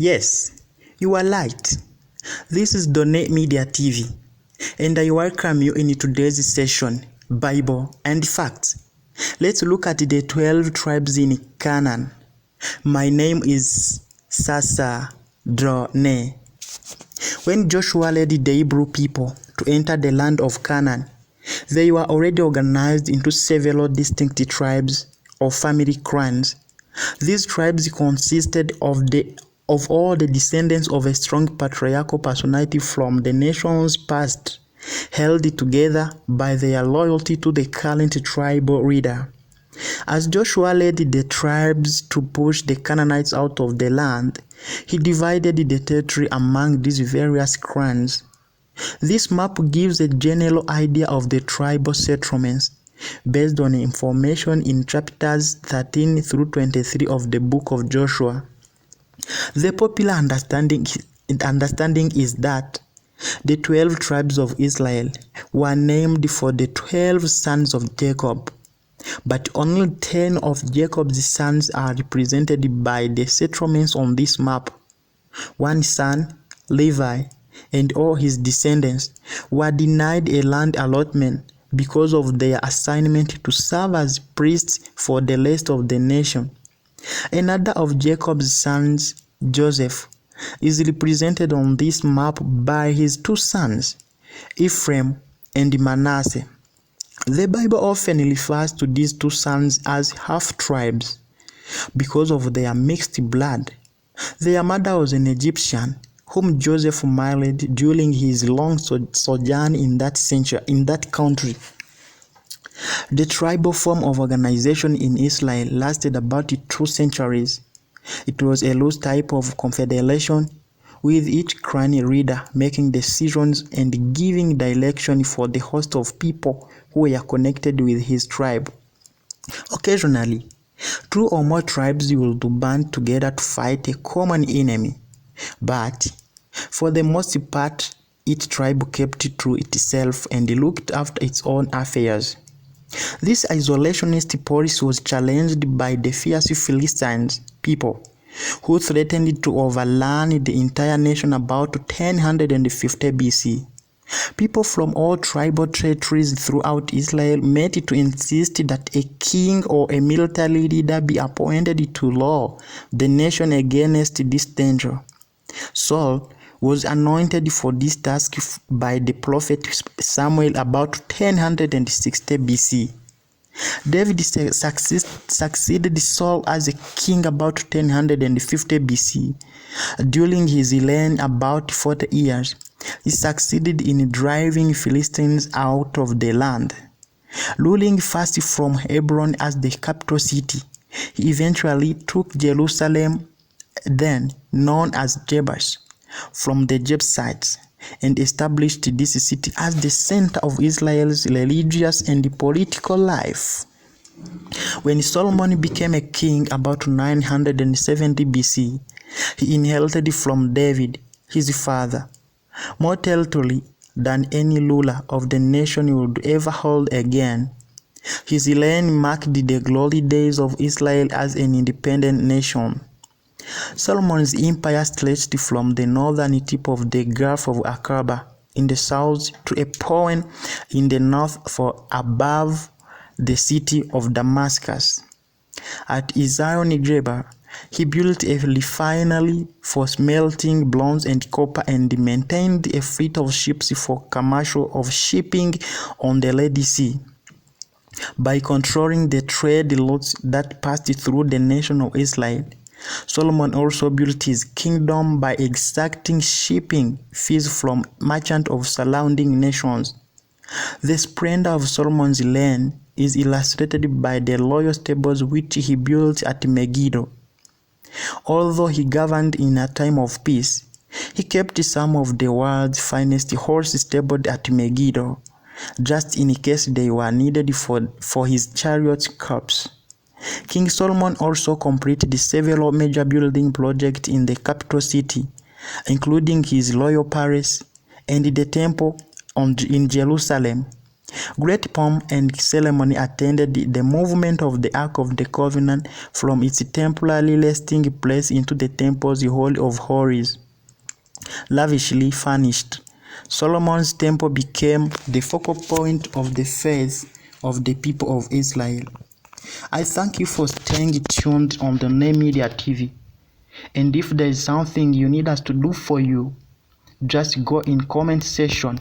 Yes, you are right. This is DONNEMEDIATV, and I welcome you in today's session, Bible and Facts. Let's look at the 12 tribes in Canaan. My name is Sasa Drone. When Joshua led the Hebrew people to enter the land of Canaan, they were already organized into several distinct tribes or family clans. These tribes consisted of all the descendants of a strong patriarchal personality from the nation's past, held together by their loyalty to the current tribal leader. As Joshua led the tribes to push the Canaanites out of the land, he divided the territory among these various clans. This map gives a general idea of the tribal settlements based on information in chapters 13 through 23 of the book of Joshua. The popular understanding is that the 12 tribes of Israel were named for the 12 sons of Jacob, but only 10 of Jacob's sons are represented by the settlements on this map. One son, Levi, and all his descendants were denied a land allotment because of their assignment to serve as priests for the rest of the nation. Another of Jacob's sons, Joseph, is represented on this map by his two sons, Ephraim and Manasseh. The Bible often refers to these two sons as half-tribes because of their mixed blood. Their mother was an Egyptian whom Joseph married during his long sojourn in that country. The tribal form of organization in Israel lasted about 2 centuries. It was a loose type of confederation, with each clan leader making decisions and giving direction for the host of people who were connected with his tribe. Occasionally, 2 or more tribes will band together to fight a common enemy, but for the most part, each tribe kept to itself and looked after its own affairs. This isolationist policy was challenged by the fierce Philistine people, who threatened to overrun the entire nation about 1050 BC. People from all tribal territories throughout Israel met to insist that a king or a military leader be appointed to rule the nation against this danger. Saul was anointed for this task by the prophet Samuel about 1060 BC. David succeeded Saul as a king about 1050 BC. During his reign about 40 years, he succeeded in driving Philistines out of the land. Ruling first from Hebron as the capital city, he eventually took Jerusalem, then known as Jebus, from the Jebusites, and established this city as the center of Israel's religious and political life. When Solomon became a king about 970 BC, he inherited from David, his father, more territory than any ruler of the nation would ever hold again. His reign marked the glory days of Israel as an independent nation. Solomon's empire stretched from the northern tip of the Gulf of Aqaba in the south to a point in the north for above the city of Damascus. At Ezion-Geber, he built a refinery for smelting bronze and copper and maintained a fleet of ships for commercial of shipping on the Red Sea. By controlling the trade routes that passed through the nation of Israel, Solomon also built his kingdom by exacting shipping fees from merchants of surrounding nations. The splendor of Solomon's reign is illustrated by the royal stables which he built at Megiddo. Although he governed in a time of peace, he kept some of the world's finest horses stabled at Megiddo, just in case they were needed for his chariot corps. King Solomon also completed several major building projects in the capital city, including his royal palace and the temple in Jerusalem. Great pomp and ceremony attended the movement of the Ark of the Covenant from its temporary resting place into the temple's Holy of Holies. Lavishly furnished, Solomon's temple became the focal point of the faith of the people of Israel. I thank you for staying tuned on DONNEMEDIA TV. And if there is something you need us to do for you, just go in comment section